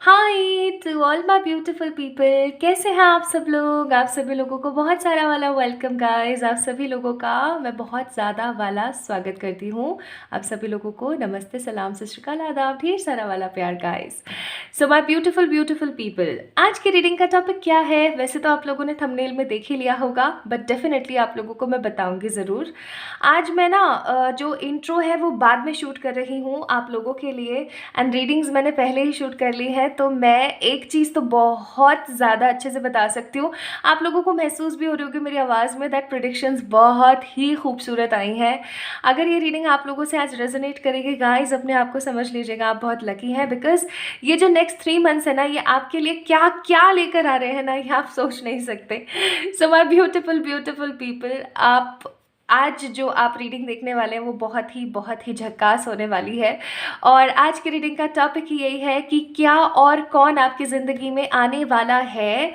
Hi to all my beautiful people, कैसे हैं आप सब लोग। आप सभी लोगों को बहुत सारा वाला वेलकम गाइस। आप सभी लोगों का मैं बहुत ज़्यादा वाला स्वागत करती हूँ। आप सभी लोगों को नमस्ते, सलाम, सत श्री अकाल, आदाब, ढेर सारा वाला प्यार guys. So my beautiful beautiful people, आज की रीडिंग का टॉपिक क्या है वैसे तो आप लोगों ने थंबनेल में देख ही लिया होगा, बट डेफिनेटली आप लोगों को मैं बताऊँगी ज़रूर। आज मैं ना जो इंट्रो है वो बाद में शूट कर रही हूँ आप लोगों के लिए, एंड रीडिंग्स मैंने पहले ही शूट कर ली है। तो मैं एक चीज़ तो बहुत ज़्यादा अच्छे से बता सकती हूँ, आप लोगों को महसूस भी हो रही होगी मेरी आवाज़ में, दैट प्रेडिक्शंस बहुत ही खूबसूरत आई हैं। अगर ये रीडिंग आप लोगों से आज रेजोनेट करेगी गाइस, अपने आप को समझ लीजिएगा आप बहुत लकी हैं, बिकॉज ये जो नेक्स्ट 3 मंथ्स है ना, ये आपके लिए क्या क्या लेकर आ रहे हैं ना, ये आप सोच नहीं सकते। So my beautiful beautiful people, आप आज जो आप रीडिंग देखने वाले हैं वो बहुत ही झक्कास होने वाली है। और आज की रीडिंग का टॉपिक ही यही है कि क्या और कौन आपकी ज़िंदगी में आने वाला है,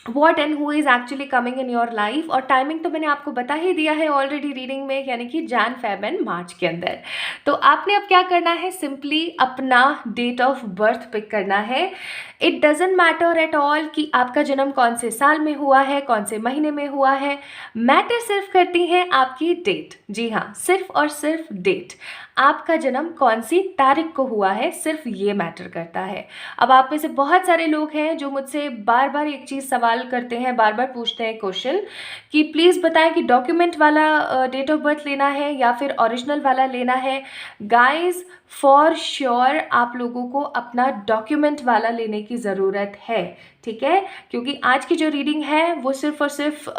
what and who is actually coming in your life. और टाइमिंग तो मैंने आपको बता ही दिया है ऑलरेडी रीडिंग में, यानी कि जैन फेब एंड मार्च के अंदर। तो आपने अब क्या करना है, सिंपली अपना डेट ऑफ बर्थ पिक करना है। It doesn't matter at all कि आपका जन्म कौन से साल में हुआ है, कौन से महीने में हुआ है। मैटर सिर्फ करती हैं आपकी डेट। जी हाँ, सिर्फ और सिर्फ डेट, आपका जन्म कौन सी तारीख को हुआ है, सिर्फ ये मैटर करता है। अब आप में से बहुत सारे लोग हैं जो मुझसे बार बार एक चीज़ सवाल करते हैं, बार बार पूछते हैं क्वेश्चन कि प्लीज़ बताएं कि डॉक्यूमेंट वाला डेट ऑफ बर्थ लेना है या फिर ओरिजिनल वाला लेना है। गाइस, फॉर श्योर आप लोगों को अपना डॉक्यूमेंट वाला लेने की ज़रूरत है, ठीक है, क्योंकि आज की जो रीडिंग है वो सिर्फ और सिर्फ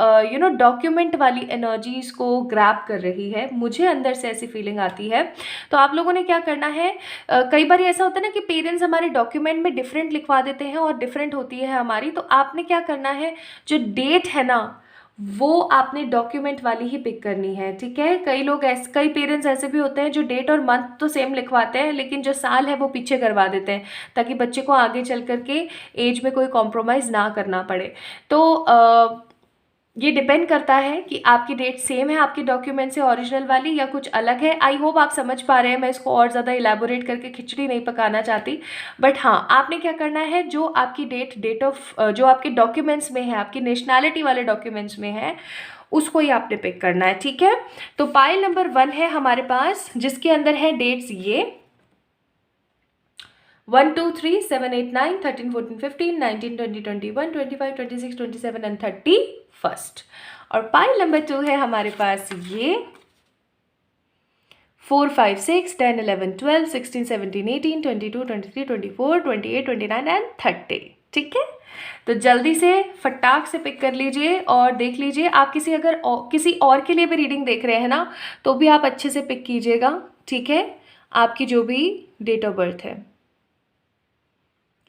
डॉक्यूमेंट वाली एनर्जीज़ को ग्रैब कर रही है। मुझे अंदर से ऐसी फीलिंग आती है। तो आप लोगों ने क्या करना है, कई बार ऐसा होता है ना कि पेरेंट्स हमारे डॉक्यूमेंट में डिफरेंट लिखवा देते हैं और डिफरेंट होती है हमारी, तो आपने क्या करना है, जो डेट है ना वो आपने डॉक्यूमेंट वाली ही पिक करनी है, ठीक है। कई पेरेंट्स ऐसे भी होते हैं जो डेट और मंथ तो सेम लिखवाते हैं, लेकिन जो साल है वो पीछे करवा देते हैं ताकि बच्चे को आगे चल करके एज में कोई कॉम्प्रोमाइज़ ना करना पड़े। तो ये डिपेंड करता है कि आपकी डेट सेम है आपके डॉक्यूमेंट से ओरिजिनल वाली या कुछ अलग है। आई होप आप समझ पा रहे हैं, मैं इसको और ज़्यादा इलेबोरेट करके खिचड़ी नहीं पकाना चाहती। बट हाँ, आपने क्या करना है, जो आपकी डेट ऑफ जो आपके डॉक्यूमेंट्स में है, आपकी नेशनैलिटी वाले डॉक्यूमेंट्स में है, उसको ही आपने पिक करना है, ठीक है। तो पाइल नंबर 1 है हमारे पास, जिसके अंदर है डेट्स ये 1 2 3 7 8 9 13 14 15 19 20 21 25 26 27 एंड 31st। और पाइल नंबर 2 है हमारे पास ये 4 5 6 10 11 12 16 17 18 22 23 24 28 29 एंड 30, ठीक है। तो जल्दी से फटाक से पिक कर लीजिए और देख लीजिए। आप किसी और के लिए भी रीडिंग देख रहे हैं ना, तो भी आप अच्छे से पिक कीजिएगा, ठीक है। आपकी जो भी डेट ऑफ बर्थ है,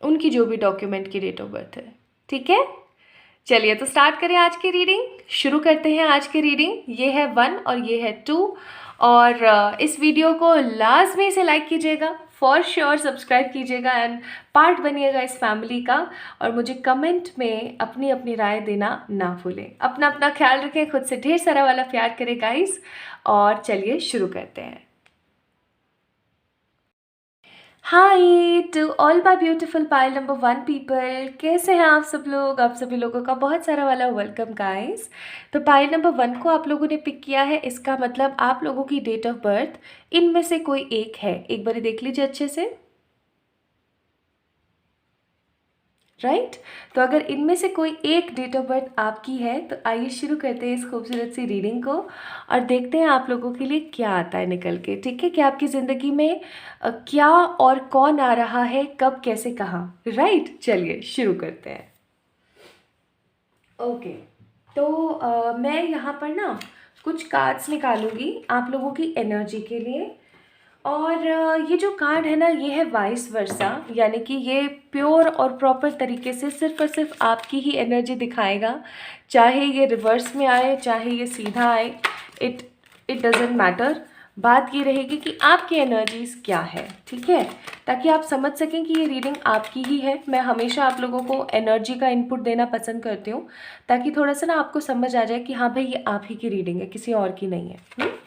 उनकी जो भी डॉक्यूमेंट की डेट ऑफ बर्थ है, ठीक है। चलिए तो स्टार्ट करें आज की रीडिंग, शुरू करते हैं आज की रीडिंग। ये है 1 और ये है 2। और इस वीडियो को लाजमी से लाइक कीजिएगा, फॉर श्योर सब्सक्राइब कीजिएगा एंड पार्ट बनिएगा इस फैमिली का। और मुझे कमेंट में अपनी अपनी राय देना ना भूलें। अपना अपना ख्याल रखें, खुद से ढेर सारा वाला प्यार करें गाइस। और चलिए शुरू करते हैं। Hi to all my beautiful pile number 1 people, कैसे हैं आप सब लोग। आप सभी लोगों का बहुत सारा वाला वेलकम गाइस। तो पाइल नंबर 1 को आप लोगों ने पिक किया है, इसका मतलब आप लोगों की डेट ऑफ बर्थ इनमें से कोई एक है। एक बार देख लीजिए अच्छे से, राइट। तो अगर इनमें से कोई एक डेट ऑफ बर्थ आपकी है तो आइए शुरू करते हैं इस खूबसूरत सी रीडिंग को और देखते हैं आप लोगों के लिए क्या आता है निकल के, ठीक है। कि आपकी ज़िंदगी में क्या और कौन आ रहा है, कब, कैसे, कहाँ, राइट। चलिए शुरू करते हैं। ओके, तो मैं यहाँ पर ना कुछ कार्ड्स निकालूंगी आप लोगों की एनर्जी के लिए। और ये जो कार्ड है ना, ये है वाइस वर्सा, यानी कि ये प्योर और प्रॉपर तरीके से सिर्फ और सिर्फ आपकी ही एनर्जी दिखाएगा। चाहे ये रिवर्स में आए, चाहे ये सीधा आए, इट इट डजेंट मैटर। बात ये रहेगी कि आपकी एनर्जीज़ क्या है, ठीक है, ताकि आप समझ सकें कि ये रीडिंग आपकी ही है। मैं हमेशा आप लोगों को एनर्जी का इनपुट देना पसंद करती हूँ, ताकि थोड़ा सा ना आपको समझ आ जाए कि हाँ भाई, ये आप ही की रीडिंग है, किसी और की नहीं है।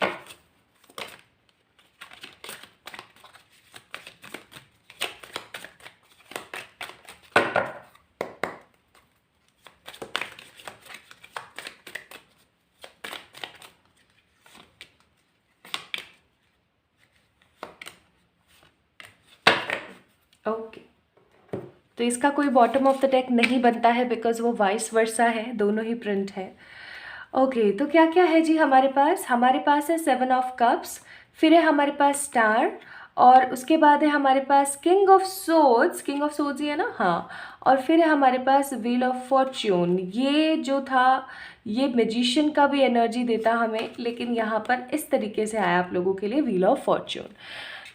ओके, तो इसका कोई बॉटम ऑफ द डेक नहीं बनता है बिकॉज वो वाइस वर्सा है, दोनों ही प्रिंट है। ओके, तो क्या क्या है जी हमारे पास है 7 ऑफ कप्स, फिर है हमारे पास स्टार, और उसके बाद है हमारे पास किंग ऑफ सोर्ड्स ही है ना, हाँ। और फिर है हमारे पास व्हील ऑफ फॉर्च्यून। ये जो था ये मैजिशियन का भी एनर्जी देता हमें, लेकिन यहाँ पर इस तरीके से आया आप लोगों के लिए व्हील ऑफ फॉर्च्यून।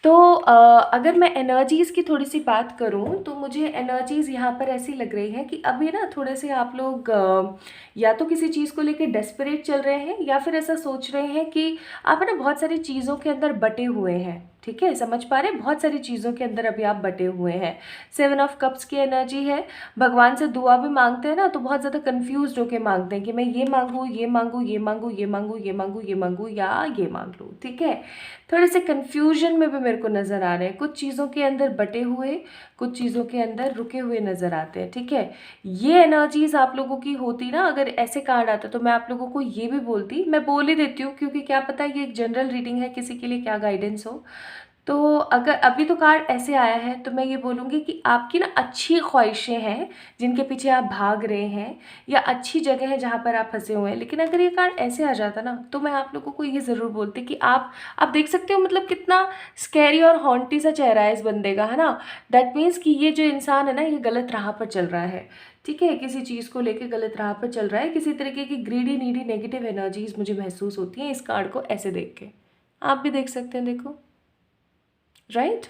तो अगर मैं एनर्जीज़ की थोड़ी सी बात करूं तो मुझे एनर्जीज़ यहाँ पर ऐसी लग रही हैं कि अभी ना थोड़े से आप लोग या तो किसी चीज़ को लेके डेस्परेट चल रहे हैं, या फिर ऐसा सोच रहे हैं कि आप ना बहुत सारी चीज़ों के अंदर बटे हुए हैं। ठीक है, समझ पा रहे हैं, बहुत सारी चीज़ों के अंदर अभी आप बटे हुए हैं। 7 ऑफ कप्स की एनर्जी है। भगवान से दुआ भी मांगते हैं ना तो बहुत ज़्यादा कंफ्यूज होके मांगते हैं कि मैं ये मांगूँ, ये मांगूँ, ये मांगूँ, ये मांगूँ, ये मांगूँ, ये मांगूँ, या ये मांग लूँ। ठीक है, थोड़े से कन्फ्यूजन में भी मेरे को नज़र आ रहे हैं, कुछ चीज़ों के अंदर बटे हुए, कुछ चीज़ों के अंदर रुके हुए नज़र आते हैं। ठीक है, ये एनर्जीज आप लोगों की होती ना, अगर ऐसे कार्ड आता तो मैं आप लोगों को ये भी बोलती, मैं बोल ही देती हूँ क्योंकि क्या पता ये एक जनरल रीडिंग है, किसी के लिए क्या गाइडेंस हो। तो अगर अभी तो कार्ड ऐसे आया है तो मैं ये बोलूँगी कि आपकी ना अच्छी ख्वाहिशें हैं जिनके पीछे आप भाग रहे हैं, या अच्छी जगह है जहाँ पर आप फंसे हुए हैं। लेकिन अगर ये कार्ड ऐसे आ जाता ना तो मैं आप लोगों को ये ज़रूर बोलती कि आप देख सकते हो मतलब कितना स्कैरी और हॉन्टी सा चेहरा है इस बंदे का, है ना। दैट मीन्स कि ये जो इंसान है ना ये गलत राह पर चल रहा है। ठीक है, किसी चीज़ को लेके गलत राह पर चल रहा है, किसी तरीके की ग्रीडी नीडी नेगेटिव एनर्जीज मुझे महसूस होती हैं इस कार्ड को ऐसे देख के। आप भी देख सकते हैं, देखो, राइट।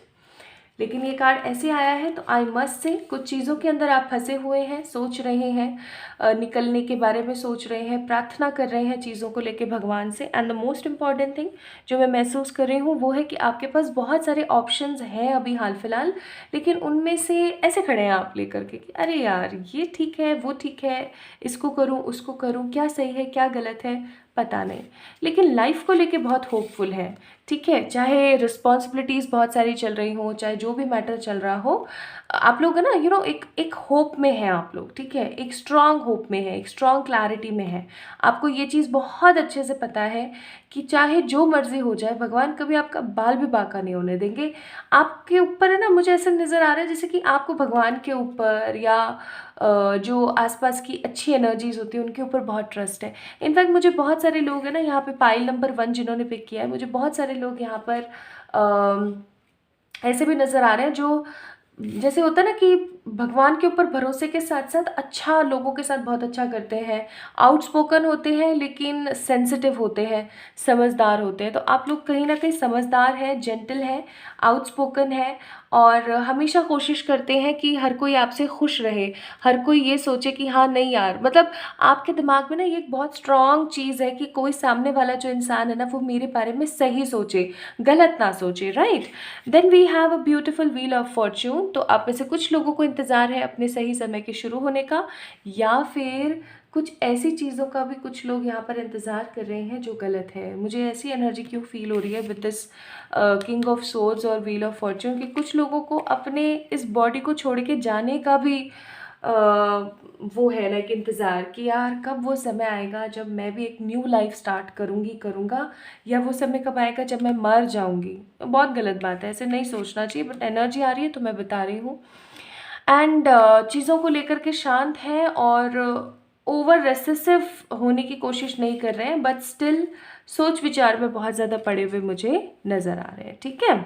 लेकिन ये कार्ड ऐसे आया है तो आई मस्ट से कुछ चीज़ों के अंदर आप फंसे हुए हैं, सोच रहे हैं, निकलने के बारे में सोच रहे हैं, प्रार्थना कर रहे हैं चीज़ों को लेके भगवान से। And the most important thing जो मैं महसूस कर रही हूँ वो है कि आपके पास बहुत सारे ऑप्शंस हैं अभी हाल फिलहाल, लेकिन उनमें से ऐसे खड़े हैं आप लेकर के कि अरे यार ये ठीक है, वो ठीक है, इसको करूँ, उसको करूँ, क्या सही है, क्या गलत है, पता नहीं। लेकिन लाइफ को लेके बहुत होपफुल है। ठीक है, चाहे रिस्पॉन्सिबिलिटीज़ बहुत सारी चल रही हो, चाहे जो भी मैटर चल रहा हो, आप लोग है ना एक एक होप में हैं आप लोग। ठीक है, एक स्ट्रॉन्ग होप में है, एक स्ट्रॉन्ग क्लैरिटी में है। आपको ये चीज़ बहुत अच्छे से पता है कि चाहे जो मर्ज़ी हो जाए भगवान कभी आपका बाल भी बांका नहीं होने देंगे। आपके ऊपर है ना, मुझे ऐसा नज़र आ रहा है जैसे कि आपको भगवान के ऊपर या जो आसपास की अच्छी एनर्जीज होती है उनके ऊपर बहुत ट्रस्ट है। इनफैक्ट मुझे बहुत सारे लोग हैं ना यहाँ पे पाइल नंबर 1 जिन्होंने पिक किया है, मुझे बहुत सारे लोग यहाँ पर ऐसे भी नज़र आ रहे हैं जो जैसे होता है ना कि भगवान के ऊपर भरोसे के साथ साथ अच्छा लोगों के साथ बहुत अच्छा करते हैं, आउटस्पोकन होते हैं लेकिन सेंसिटिव होते हैं, समझदार होते हैं। तो आप लोग कहीं ना कहीं समझदार हैं, जेंटल हैं, आउटस्पोकन है, और हमेशा कोशिश करते हैं कि हर कोई आपसे खुश रहे, हर कोई ये सोचे कि हाँ नहीं यार, मतलब आपके दिमाग में ना ये एक बहुत स्ट्रॉन्ग चीज़ है कि कोई सामने वाला जो इंसान है ना वो मेरे बारे में सही सोचे, गलत ना सोचे, right. Then we have a beautiful wheel of fortune. तो आप में से कुछ लोगों को इंतज़ार है अपने सही समय के शुरू होने का, या फिर कुछ ऐसी चीज़ों का भी कुछ लोग यहाँ पर इंतज़ार कर रहे हैं जो गलत है। मुझे ऐसी एनर्जी क्यों फील हो रही है with this king of swords और व्हील ऑफ फॉर्च्यून कि कुछ लोगों को अपने इस बॉडी को छोड़ के जाने का भी वो है लाइक इंतज़ार कि यार कब वो समय आएगा जब मैं भी एक न्यू लाइफ स्टार्ट करूँगा, या वो समय कब आएगा जब मैं मर जाऊँगी। तो बहुत गलत बात है, ऐसे नहीं सोचना चाहिए, बट एनर्जी आ रही है तो मैं बता रही हूँ। एंड चीज़ों को लेकर के शांत हैं और ओवर रेसेसिव होने की कोशिश नहीं कर रहे हैं, बट स्टिल सोच विचार में बहुत ज़्यादा पड़े हुए मुझे नज़र आ रहे हैं। ठीक है,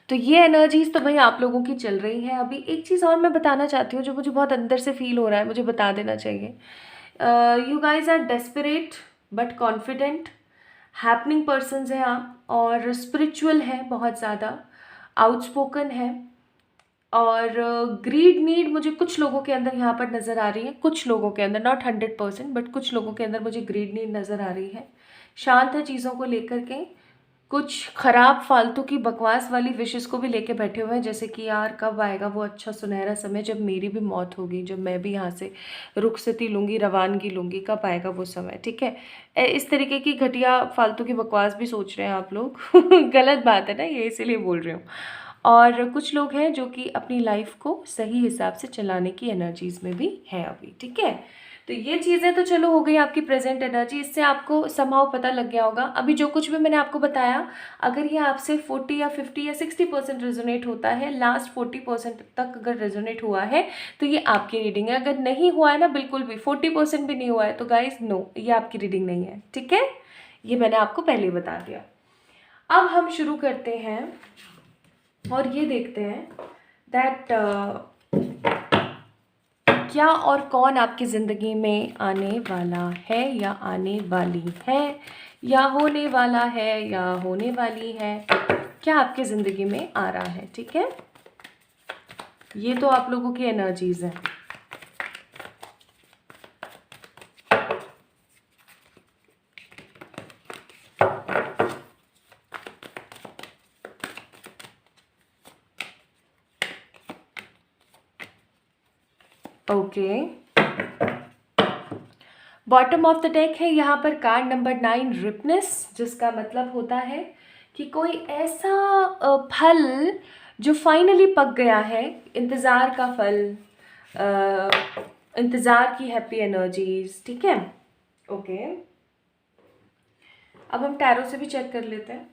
तो ये एनर्जीज तो भाई आप लोगों की चल रही हैं। अभी एक चीज़ और मैं बताना चाहती हूँ जो मुझे बहुत अंदर से फील हो रहा है, मुझे बता देना चाहिए। You guys are desperate but confident, happening persons हैं आप, और स्पिरिचुअल है बहुत ज़्यादा, आउटस्पोकन है, और ग्रीड नीड मुझे कुछ लोगों के अंदर यहाँ पर नज़र आ रही है, कुछ लोगों के अंदर, नॉट 100% बट कुछ लोगों के अंदर मुझे ग्रीड नीड नज़र आ रही है। शांत है चीज़ों को लेकर के, कुछ खराब फालतू की बकवास वाली विशेस को भी लेके बैठे हुए हैं, जैसे कि यार कब आएगा वो अच्छा सुनहरा समय जब मेरी भी मौत होगी, जब मैं भी यहाँ से रुखसती लूँगी, रवानगी लूँगी, कब आएगा वो समय। ठीक है, इस तरीके की घटिया फालतू की बकवास भी सोच रहे हैं आप लोग गलत बात है ना ये, इसीलिए बोल रही हूँ। और कुछ लोग हैं जो कि अपनी लाइफ को सही हिसाब से चलाने की एनर्जीज में भी हैं अभी। ठीक है, तो ये चीज़ें तो चलो हो गई आपकी प्रेजेंट एनर्जी, इससे आपको समहाउ पता लग गया होगा। अभी जो कुछ भी मैंने आपको बताया, अगर ये आपसे 40 या 50 या 60% रेजोनेट होता है, लास्ट 40% तक अगर रेजोनेट हुआ है तो ये आपकी रीडिंग है। अगर नहीं हुआ है ना, बिल्कुल भी 40% भी नहीं हुआ है, तो गाइज नो, ये आपकी रीडिंग नहीं है, ठीक है। ये मैंने आपको पहले ही बता दिया। अब हम शुरू करते हैं और ये देखते हैं दैट क्या और कौन आपकी ज़िंदगी में आने वाला है या आने वाली है या होने वाला है या होने वाली है, क्या आपकी ज़िंदगी में आ रहा है, ठीक है। ये तो आप लोगों की एनर्जीज़ हैं। Okay, bottom of the deck है यहाँ पर कार्ड नंबर 9 रिपनेस, जिसका मतलब होता है कि कोई ऐसा फल जो फाइनली पक गया है, इंतज़ार का फल, इंतज़ार की हैप्पी एनर्जीज, ठीक है। ओके, अब हम टैरो से भी चेक कर लेते हैं।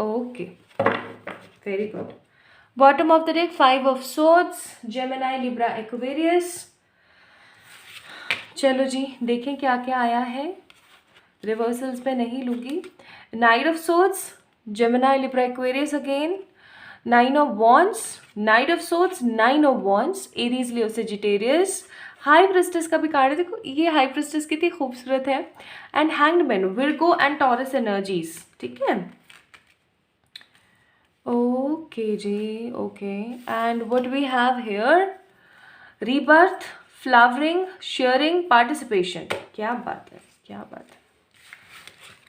Okay, very good. Bottom of the deck 5 of swords, Gemini, Libra, Aquarius. चलो जी, देखें क्या क्या आया है। रिवर्सल्स पे नहीं लूँगी। Night of swords, Gemini, Libra, Aquarius again. 9 of wands, night of swords, 9 of wands, Aries, Leo, Sagittarius. High priestess का भी कार्ड है, देखो ये हाई प्रिस्टेस कितनी खूबसूरत है। And hanged man, virgo and taurus energies, ठीक है। ओके जी, okay, and what we have here, rebirth, flowering, sharing, participation. क्या बात है, क्या बात है।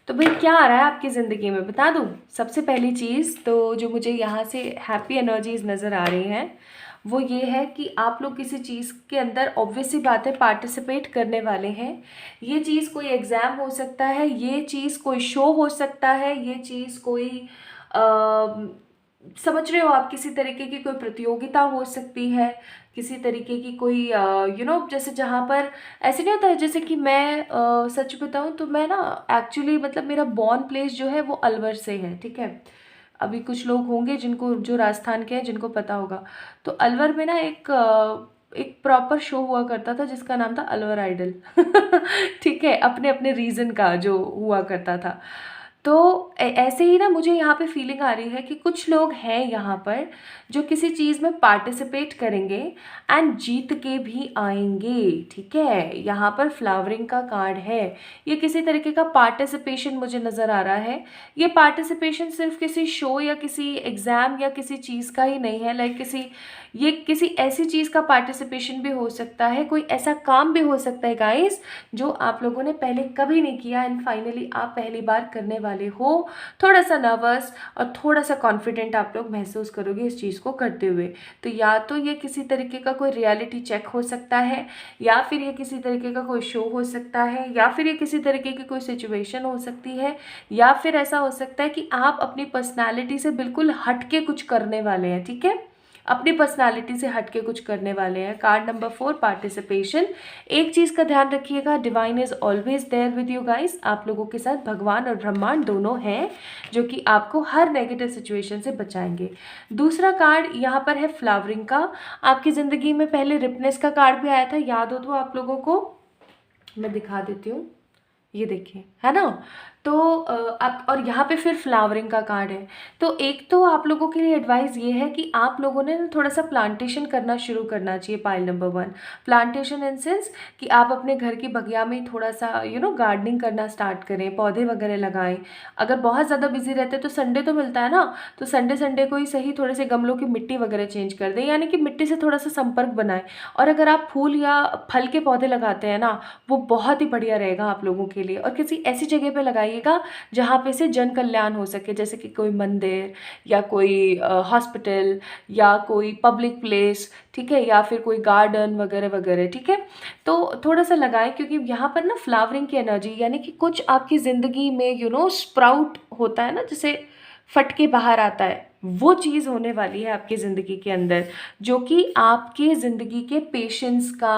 तो भाई क्या आ रहा है आपकी ज़िंदगी में, बता दूँ। सबसे पहली चीज़ तो जो मुझे यहाँ से हैप्पी एनर्जीज नज़र आ रही हैं वो ये है कि आप लोग किसी चीज़ के अंदर ऑब्वियसली बात है पार्टिसिपेट करने वाले हैं। ये चीज़ कोई एग्ज़ाम हो सकता है, ये चीज़ कोई शो हो सकता है, ये चीज़ कोई समझ रहे हो आप, किसी तरीके की कोई प्रतियोगिता हो सकती है, किसी तरीके की कोई जैसे जहाँ पर ऐसे नहीं होता है, जैसे कि मैं सच बताऊँ तो मैं ना एक्चुअली मतलब मेरा बॉर्न प्लेस जो है वो अलवर से है, ठीक है। अभी कुछ लोग होंगे जिनको, जो राजस्थान के हैं, जिनको पता होगा। तो अलवर में ना एक प्रॉपर शो हुआ करता था जिसका नाम था अलवर आइडल ठीक है, अपने अपने रीज़न का जो हुआ करता था। तो ऐसे ही ना मुझे यहाँ पे फीलिंग आ रही है कि कुछ लोग हैं यहाँ पर जो किसी चीज़ में पार्टिसिपेट करेंगे एंड जीत के भी आएंगे, ठीक है। यहाँ पर फ्लावरिंग का कार्ड है, ये किसी तरीके का पार्टिसिपेशन मुझे नज़र आ रहा है। ये पार्टिसिपेशन सिर्फ किसी शो या किसी एग्ज़ाम या किसी चीज़ का ही नहीं है, लाइक ये किसी ऐसी चीज़ का पार्टिसिपेशन भी हो सकता है, कोई ऐसा काम भी हो सकता है गाइस जो आप लोगों ने पहले कभी नहीं किया एंड फाइनली आप पहली बार करने वाले हो। थोड़ा सा नर्वस और थोड़ा सा कॉन्फिडेंट आप लोग महसूस करोगे इस चीज़ को करते हुए। तो या तो ये किसी तरीके का कोई रियलिटी चेक हो सकता है, या फिर ये किसी तरीके का कोई शो हो सकता है, या फिर ये किसी तरीके की कोई सिचुएशन हो सकती है, या फिर ऐसा हो सकता है कि आप अपनी पर्सनैलिटी से बिल्कुल हट के कुछ करने वाले हैं, ठीक है। अपनी पर्सनालिटी से हट के कुछ करने वाले हैं। Card number 4 participation. एक चीज़ का ध्यान रखिएगा, divine is always there with you guys. आप लोगों के साथ भगवान और ब्रह्मांड दोनों हैं जो कि आपको हर नेगेटिव सिचुएशन से बचाएंगे। दूसरा कार्ड यहाँ पर है फ्लावरिंग का। आपकी ज़िंदगी में पहले रिपनेस का कार्ड भी आया था, याद हो तो आप लोगों को, मैं दिखा देती हूँ, ये देखिए, है ना। तो आप, और यहाँ पे फिर फ्लावरिंग का कार्ड है। तो एक तो आप लोगों के लिए एडवाइस ये है कि आप लोगों ने ना थोड़ा सा प्लांटेशन करना शुरू करना चाहिए। Pile number 1, plantation in sense कि आप अपने घर की बगिया में थोड़ा सा गार्डनिंग करना स्टार्ट करें, पौधे वगैरह लगाएं। अगर बहुत ज़्यादा बिजी रहते हैं तो संडे तो मिलता है ना, तो संडे को ही सही थोड़े से गमलों की मिट्टी वगैरह चेंज कर दें, यानी कि मिट्टी से थोड़ा सा संपर्क बनाएं। और अगर आप फूल या फल के पौधे लगाते हैं ना, वो बहुत ही बढ़िया रहेगा आप लोगों के लिए। और किसी ऐसी जगह पर लगाइए जाइएगा जहाँ पे से जन कल्याण हो सके, जैसे कि कोई मंदिर या कोई हॉस्पिटल या कोई पब्लिक प्लेस, ठीक है, या फिर कोई गार्डन वगैरह वगैरह, ठीक है। तो थोड़ा सा लगाएं, क्योंकि यहाँ पर ना फ्लावरिंग की एनर्जी, यानी कि कुछ आपकी ज़िंदगी में स्प्राउट होता है ना, जैसे फट के बाहर आता है, वो चीज़ होने वाली है आपकी ज़िंदगी के अंदर, जो कि आपके ज़िंदगी के पेशेंस का,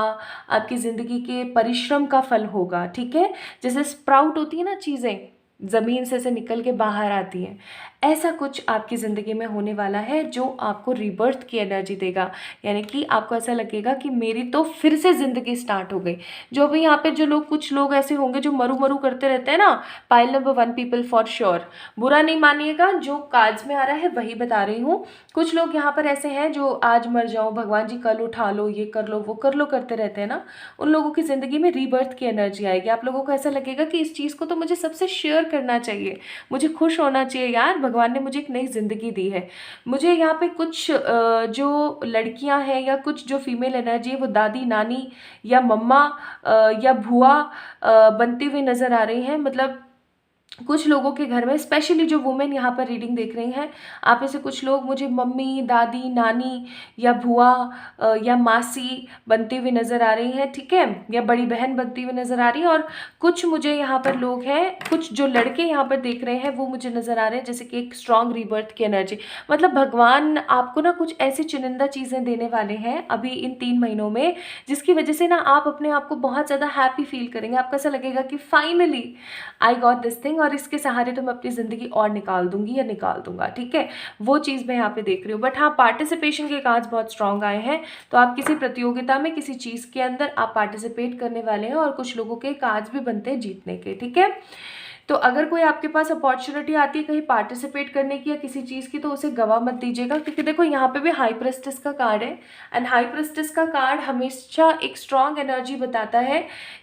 आपकी ज़िंदगी के परिश्रम का फल होगा, ठीक है। जैसे स्प्राउट होती है ना चीज़ें, ज़मीन से निकल के बाहर आती हैं, ऐसा कुछ आपकी ज़िंदगी में होने वाला है जो आपको रीबर्थ की एनर्जी देगा। यानी कि आपको ऐसा लगेगा कि मेरी तो फिर से ज़िंदगी स्टार्ट हो गई। जो भी यहाँ पे जो लोग, कुछ लोग ऐसे होंगे जो मरू मरू करते रहते हैं ना, pile number 1 people for sure, बुरा नहीं मानिएगा, जो कार्ड्स में आ रहा है वही बता रही हूँ। कुछ लोग यहाँ पर ऐसे हैं जो आज मर जाओ, भगवान जी कल उठा लो, ये कर लो वो कर लो करते रहते हैं ना, उन लोगों की ज़िंदगी में रीबर्थ की एनर्जी आएगी। आप लोगों को ऐसा लगेगा कि इस चीज़ को तो मुझे सबसे शेयर करना चाहिए, मुझे खुश होना चाहिए, यार भगवान ने मुझे एक नई ज़िंदगी दी है। मुझे यहाँ पे कुछ जो लड़कियां हैं या कुछ जो फीमेल एनर्जी है, वो दादी, नानी या मम्मा या भुआ बनती हुई नज़र आ रही हैं। मतलब कुछ लोगों के घर में, स्पेशली जो वुमेन यहाँ पर रीडिंग देख रही हैं, आप में से कुछ लोग मुझे मम्मी, दादी, नानी या भुआ या मासी बनती हुई नज़र आ रही हैं, ठीक है, या बड़ी बहन बनती हुई नज़र आ रही है। और कुछ मुझे यहाँ पर लोग हैं, कुछ जो लड़के यहाँ पर देख रहे हैं, वो मुझे नज़र आ रहे हैं जैसे कि एक स्ट्रॉन्ग रीबर्थ की एनर्जी। मतलब भगवान आपको ना कुछ ऐसी चुनिंदा चीज़ें देने वाले हैं अभी इन 3 महीनों में, जिसकी वजह से ना आप अपने आप को बहुत ज़्यादा हैप्पी फील करेंगे। आपको ऐसा लगेगा कि finally I got this thing, और इसके सहारे तो मैं अपनी ज़िंदगी और निकाल दूंगी या निकाल दूंगा, ठीक है। वो चीज़ मैं यहाँ पे देख रही हूँ। बट हाँ, पार्टिसिपेशन के कार्ड्स बहुत स्ट्रांग आए हैं, तो आप किसी प्रतियोगिता में, किसी चीज़ के अंदर आप पार्टिसिपेट करने वाले हैं, और कुछ लोगों के कार्ड्स भी बनते हैं जीतने के, ठीक है। तो अगर कोई आपके पास अपॉर्चुनिटी आती है कहीं पार्टिसिपेट करने की या किसी चीज़ की, तो उसे गवा मत दीजिएगा, क्योंकि देखो यहाँ पे भी हाई प्रेस्टिस का कार्ड है, एंड हाई प्रेस्टिस का कार्ड हमेशा एक स्ट्रॉन्ग एनर्जी बताता है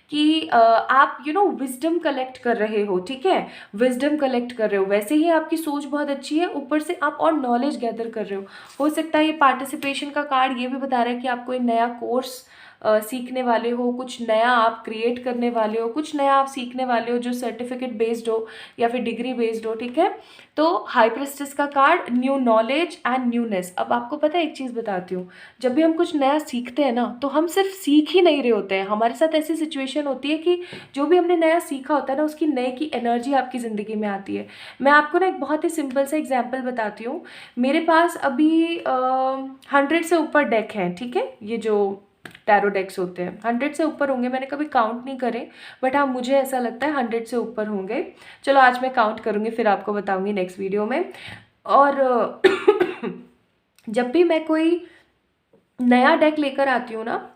कि आप विजडम कलेक्ट कर रहे हो, ठीक है, विजडम कलेक्ट कर रहे हो। वैसे ही आपकी सोच बहुत अच्छी है, ऊपर से आप और नॉलेज गैदर कर रहे हो सकता है ये पार्टिसिपेशन का कार्ड ये भी बता रहा है कि आप कोई नया कोर्स सीखने वाले हो, कुछ नया आप क्रिएट करने वाले हो, कुछ नया आप सीखने वाले हो जो सर्टिफिकेट बेस्ड हो या फिर डिग्री बेस्ड हो, ठीक है। तो हाई प्रेस्टिस का card new knowledge and newness. अब आपको पता है, एक चीज़ बताती हूँ, जब भी हम कुछ नया सीखते हैं ना, तो हम सिर्फ सीख ही नहीं रहे होते हैं, हमारे साथ ऐसी सिचुएशन होती है कि जो भी हमने नया सीखा होता है ना, उसकी नए की एनर्जी आपकी ज़िंदगी में आती है। मैं आपको ना एक बहुत ही सिंपल सा एग्जाम्पल बताती हूँ। मेरे पास अभी 100 से ऊपर डेक हैं, ठीक है, ये जो टैरो डेक्स होते हैं 100 से ऊपर होंगे, मैंने कभी काउंट नहीं करे, बट हाँ मुझे ऐसा लगता है 100 से ऊपर होंगे। चलो आज मैं काउंट करूँगी, फिर आपको बताऊँगी नेक्स्ट वीडियो में। और जब भी मैं कोई नया डेक लेकर आती हूँ ना,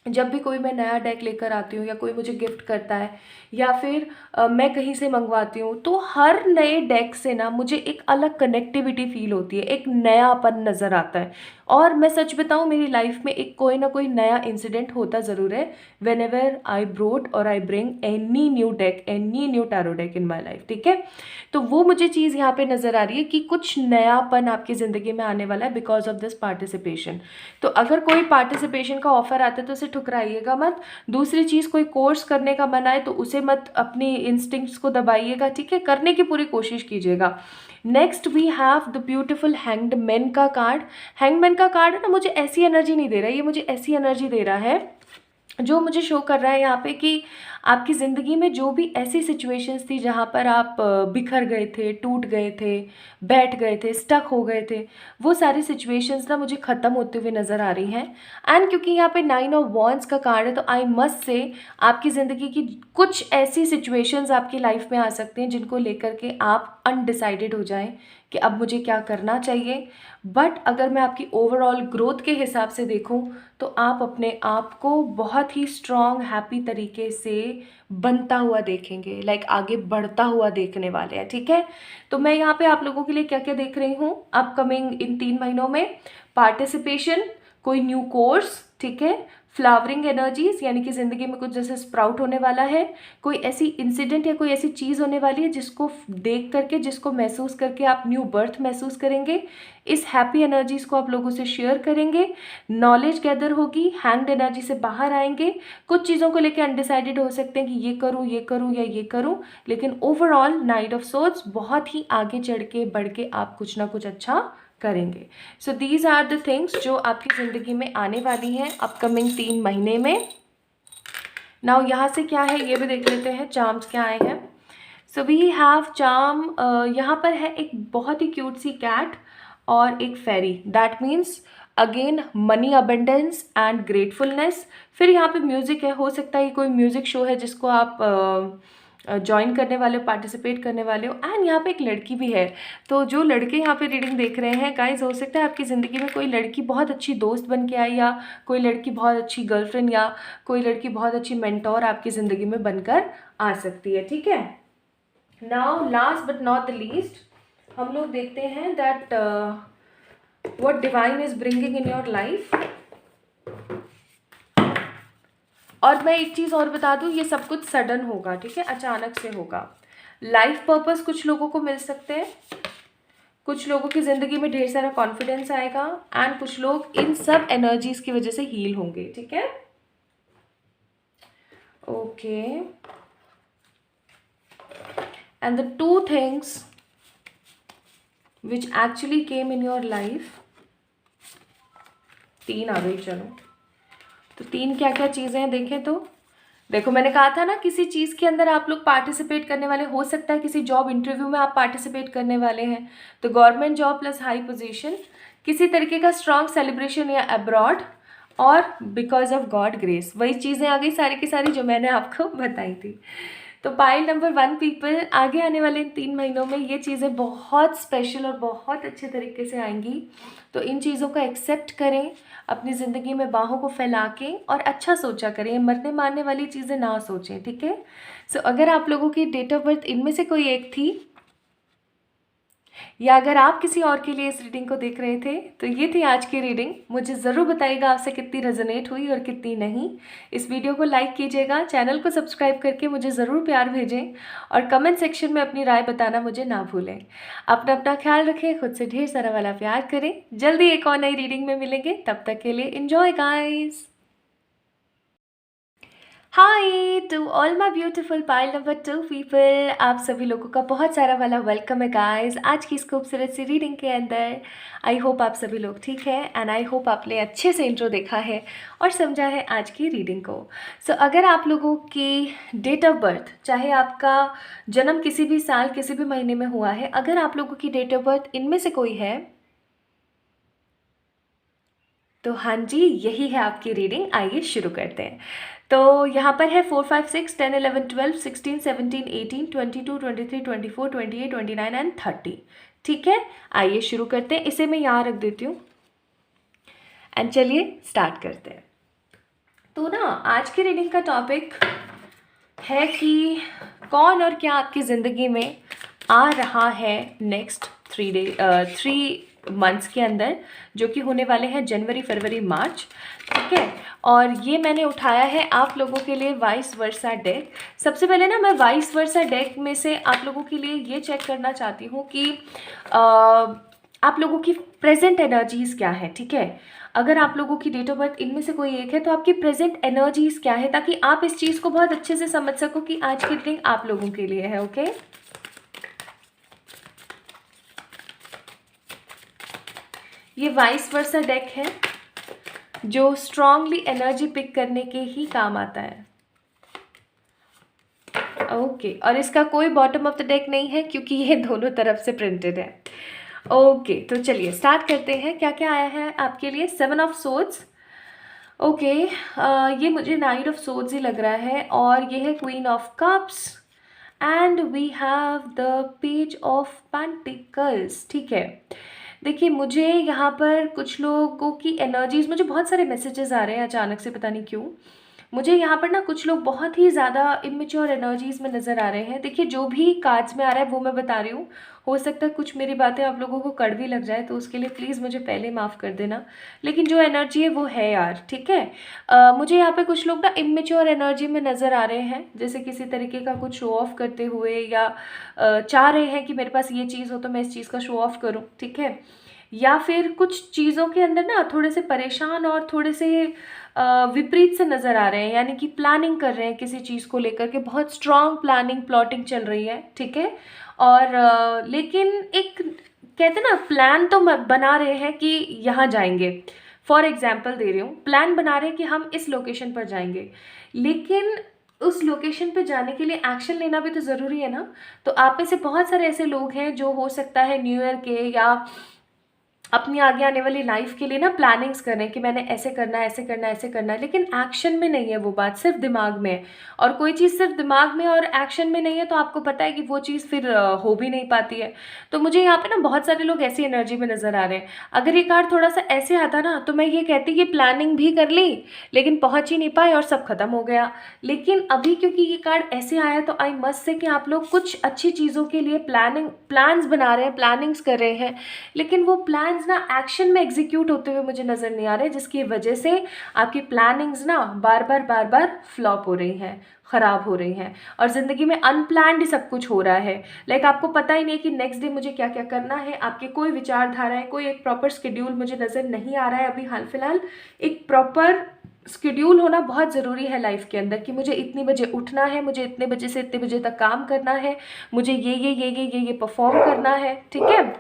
जब भी कोई मैं नया डेक लेकर आती हूँ या कोई मुझे गिफ्ट करता है या फिर मैं कहीं से मंगवाती हूँ, तो हर नए डेक से ना मुझे एक अलग कनेक्टिविटी फील होती है, एक नयापन नज़र आता है। और मैं सच बताऊँ, मेरी लाइफ में एक कोई ना कोई नया इंसिडेंट होता ज़रूर है वेन एवर आई ब्रोड और I bring any new deck, any new tarot deck in my life, ठीक है। तो वो मुझे चीज़ यहाँ पे नज़र आ रही है कि कुछ नयापन आपकी ज़िंदगी में आने वाला है बिकॉज ऑफ दिस पार्टिसिपेशन। तो अगर कोई पार्टिसिपेशन का ऑफर आता है तो उसे ठुकराइएगा मत। दूसरी चीज़, कोई कोर्स करने का मन आए तो उसे मत अपनी इंस्टिंक्ट्स को दबाइएगा, ठीक है, करने की पूरी कोशिश कीजिएगा। Next we have the beautiful hanged man का कार्ड। हैंग्ड मैन का कार्ड है ना, मुझे ऐसी एनर्जी नहीं दे रहा है, ये मुझे ऐसी एनर्जी दे रहा है जो मुझे शो कर रहा है यहाँ पे कि आपकी ज़िंदगी में जो भी ऐसी सिचुएशंस थी जहाँ पर आप बिखर गए थे, टूट गए थे, बैठ गए थे, स्टक हो गए थे, वो सारी सिचुएशंस ना मुझे ख़त्म होते हुए नज़र आ रही हैं। एंड क्योंकि यहाँ पे 9 ऑफ वॉन्ड्स का कार्ड है, तो आई मस्ट से आपकी ज़िंदगी की कुछ ऐसी सिचुएशंस आपकी लाइफ में आ सकती हैं जिनको लेकर के आप अनडिसाइडेड हो जाएं कि अब मुझे क्या करना चाहिए। बट अगर मैं आपकी ओवरऑल ग्रोथ के हिसाब से देखूं तो आप अपने आप को बहुत ही स्ट्रॉन्ग, हैप्पी तरीके से बनता हुआ देखेंगे, लाइक आगे बढ़ता हुआ देखने वाले हैं, ठीक है। तो मैं यहाँ पे आप लोगों के लिए क्या क्या देख रही हूँ अपकमिंग इन 3 महीनों में? पार्टिसिपेशन, कोई न्यू कोर्स, ठीक है, फ्लावरिंग एनर्जीज, यानी कि ज़िंदगी में कुछ जैसे स्प्राउट होने वाला है, कोई ऐसी इंसिडेंट या कोई ऐसी चीज़ होने वाली है जिसको देख करके, जिसको महसूस करके आप न्यू बर्थ महसूस करेंगे। इस हैप्पी एनर्जीज़ को आप लोगों से शेयर करेंगे। नॉलेज गैदर होगी, हैंग्ड एनर्जी से बाहर आएंगे। कुछ चीज़ों को लेकर अनडिसाइडेड हो सकते हैं कि ये करूँ या ये करूँ, लेकिन ओवरऑल नाइट ऑफ सोर्ड्स बहुत ही आगे चढ़ के बढ़ के आप कुछ ना कुछ अच्छा करेंगे। So these are the things जो आपकी ज़िंदगी में आने वाली हैं अपकमिंग 3 महीने में। नाउ यहाँ से क्या है ये भी देख लेते हैं, चार्म्स क्या आए हैं। सो वी हैव चार्म, यहाँ पर है एक बहुत ही क्यूट सी कैट और एक fairy. That means again money abundance and gratefulness. फिर यहाँ पे म्यूज़िक है, हो सकता है कोई म्यूज़िक शो है जिसको आप ज्वाइन करने वाले हो, पार्टिसिपेट करने वाले हो। एंड यहाँ पे एक लड़की भी है। तो जो लड़के यहाँ पे रीडिंग देख रहे हैं गाइज, हो सकता है आपकी ज़िंदगी में कोई लड़की बहुत अच्छी दोस्त बन के आई, या कोई लड़की बहुत अच्छी गर्लफ्रेंड, या कोई लड़की बहुत अच्छी मेंटोर आपकी ज़िंदगी में बनकर आ सकती है। ठीक है, now last but not the least हम लोग देखते हैं that what divine is bringing in your life. और मैं एक चीज़ और बता दूँ, ये सब कुछ सडन होगा, ठीक है, अचानक से होगा। लाइफ पर्पस कुछ लोगों को मिल सकते हैं, कुछ लोगों की ज़िंदगी में ढेर सारा कॉन्फिडेंस आएगा, एंड कुछ लोग इन सब एनर्जीज की वजह से हील होंगे। ठीक है, okay. And the 2 things which actually came in your life, 3 आ गई। चलो, तो 3 क्या क्या चीज़ें हैं देखें तो। देखो, मैंने कहा था ना किसी चीज़ के अंदर आप लोग पार्टिसिपेट करने वाले, हो सकता है किसी जॉब इंटरव्यू में आप पार्टिसिपेट करने वाले हैं, तो government job plus high position, किसी तरीके का स्ट्रॉन्ग सेलिब्रेशन या अब्रॉड, और बिकॉज ऑफ गॉड ग्रेस। वही चीज़ें आ गई सारी की सारी जो मैंने आपको बताई थी। तो पाइल नंबर 1 पीपल, आगे आने वाले इन 3 महीनों में ये चीज़ें बहुत स्पेशल और बहुत अच्छे तरीके से आएंगी। तो इन चीज़ों को एक्सेप्ट करें, अपनी ज़िंदगी में बाहों को फैला के और अच्छा सोचा करें, मरने मारने वाली चीज़ें ना सोचें। ठीक है, सो अगर आप लोगों की डेट ऑफ बर्थ इनमें से कोई एक थी, या अगर आप किसी और के लिए इस रीडिंग को देख रहे थे, तो ये थी आज की रीडिंग। मुझे ज़रूर बताइएगा आपसे कितनी रेजोनेट हुई और कितनी नहीं। इस वीडियो को लाइक कीजिएगा, चैनल को सब्सक्राइब करके मुझे ज़रूर प्यार भेजें, और कमेंट सेक्शन में अपनी राय बताना मुझे ना भूलें। अपना अपना ख्याल रखें, खुद से ढेर सारा वाला प्यार करें। जल्दी एक और नई रीडिंग में मिलेंगे, तब तक के लिए enjoy guys. Hi to all my beautiful pile number 2 people, आप सभी लोगों का बहुत सारा वाला वेलकम है गाइस आज की इस खूबसूरत सी रीडिंग के अंदर। आई होप आप सभी लोग ठीक है, एंड आई होप आपने अच्छे से इंट्रो देखा है और समझा है आज की रीडिंग को। सो अगर आप लोगों की डेट ऑफ बर्थ, चाहे आपका जन्म किसी भी साल किसी भी महीने में हुआ है, अगर आप लोगों की डेट ऑफ बर्थ इनमें से कोई है, तो हाँ जी, यही है आपकी रीडिंग। आइए शुरू करते हैं। तो यहाँ पर है 4, 5, 6, 10, 11, 12, 16, 17, 18, 22, 23, 24, 28, 29 एंड 30। ठीक है, आइए शुरू करते हैं। इसे मैं यहाँ रख देती हूँ, एंड चलिए स्टार्ट करते हैं। तो ना, आज की रीडिंग का टॉपिक है कि कौन और क्या आपकी ज़िंदगी में आ रहा है नेक्स्ट 3 मंथ्स के अंदर, जो कि होने वाले हैं जनवरी, फरवरी, मार्च। ठीक है, और ये मैंने उठाया है आप लोगों के लिए वाइस वर्सा डेक। सबसे पहले ना, मैं वाइस वर्सा डेक में से आप लोगों के लिए ये चेक करना चाहती हूँ कि आप लोगों की प्रेजेंट एनर्जीज़ क्या है। ठीक है, अगर आप लोगों की डेट ऑफ बर्थ इनमें से कोई एक है, तो आपकी प्रेजेंट एनर्जीज़ क्या है, ताकि आप इस चीज़ को बहुत अच्छे से समझ सको कि आज की रीडिंग आप लोगों के लिए है। ओके, ये वाइस वर्सा डेक है जो स्ट्रांगली एनर्जी पिक करने के ही काम आता है। ओके, और इसका कोई बॉटम ऑफ द डेक नहीं है क्योंकि ये दोनों तरफ से प्रिंटेड है। ओके, तो चलिए स्टार्ट करते हैं। क्या क्या आया है आपके लिए? 7 ऑफ सोर्ड्स। ओके, ये मुझे 9 ऑफ सोर्ड्स ही लग रहा है, और ये है queen of cups, and we have the page of pentacles. ठीक है, देखिए मुझे यहाँ पर कुछ लोगों की एनर्जीज, मुझे बहुत सारे मैसेजेस आ रहे हैं अचानक से, पता नहीं क्यों। मुझे यहाँ पर ना कुछ लोग बहुत ही ज़्यादा इमेच्योर एनर्जीज़ में नज़र आ रहे हैं। देखिए, जो भी कार्ड्स में आ रहा है वो मैं बता रही हूँ। हो सकता है कुछ मेरी बातें आप लोगों को कड़वी लग जाए, तो उसके लिए प्लीज़ मुझे पहले माफ़ कर देना। लेकिन जो एनर्जी है वो है यार, ठीक है। मुझे यहाँ पे कुछ लोग ना इमेच्योर एनर्जी में नज़र आ रहे हैं, जैसे किसी तरीके का कुछ शो ऑफ करते हुए, या चाह रहे हैं कि मेरे पास ये चीज़ हो तो मैं इस चीज़ का शो ऑफ करूँ, ठीक है। या फिर कुछ चीज़ों के अंदर ना थोड़े से परेशान और थोड़े से विपरीत से नज़र आ रहे हैं, यानी कि प्लानिंग कर रहे हैं किसी चीज़ को लेकर के, बहुत स्ट्रॉन्ग प्लानिंग प्लॉटिंग चल रही है, ठीक है। और लेकिन एक कहते हैं ना, प्लान तो बना रहे हैं कि यहाँ जाएंगे। फॉर एग्जाम्पल दे रही हूँ, प्लान बना रहे हैं कि हम इस लोकेशन पर जाएंगे, लेकिन उस लोकेशन पे जाने के लिए एक्शन लेना भी तो ज़रूरी है ना। तो आप में से बहुत सारे ऐसे लोग हैं जो हो सकता है न्यू ईयर के या अपनी आगे आने वाली लाइफ के लिए ना प्लानिंग्स कर रहे हैं कि मैंने ऐसे करना है, ऐसे करना है, ऐसे करना है, लेकिन एक्शन में नहीं है वो बात, सिर्फ दिमाग में है। और कोई चीज़ सिर्फ दिमाग में और एक्शन में नहीं है तो आपको पता है कि वो चीज़ फिर हो भी नहीं पाती है। तो मुझे यहाँ पे ना बहुत सारे लोग ऐसी एनर्जी में नज़र आ रहे हैं। अगर ये कार्ड थोड़ा सा ऐसे आता ना तो मैं ये कहती कि प्लानिंग भी कर ली लेकिन पहुँच ही नहीं पाए और सब खत्म हो गया। लेकिन अभी क्योंकि ये कार्ड ऐसे आया तो आई मस्ट से कि आप लोग कुछ अच्छी चीज़ों के लिए प्लान्स बना रहे हैं, प्लानिंग्स कर रहे हैं, लेकिन वो प्लान्स ना एक्शन में एग्जीक्यूट होते हुए मुझे नज़र नहीं आ रहे, जिसकी वजह से आपकी प्लानिंग्स ना बार बार फ्लॉप हो रही हैं, ख़राब हो रही हैं, और ज़िंदगी में अनप्लान्ड ही सब कुछ हो रहा है। लाइक आपको पता ही नहीं कि नेक्स्ट डे मुझे क्या क्या करना है, आपकी कोई विचारधारा है, कोई एक प्रॉपर शेड्यूल मुझे नज़र नहीं आ रहा है अभी हाल फिलहाल। एक प्रॉपर शेड्यूल होना बहुत ज़रूरी है लाइफ के अंदर, कि मुझे इतनी बजे उठना है, मुझे इतने बजे से इतने बजे तक काम करना है, मुझे ये परफॉर्म करना है, ठीक है।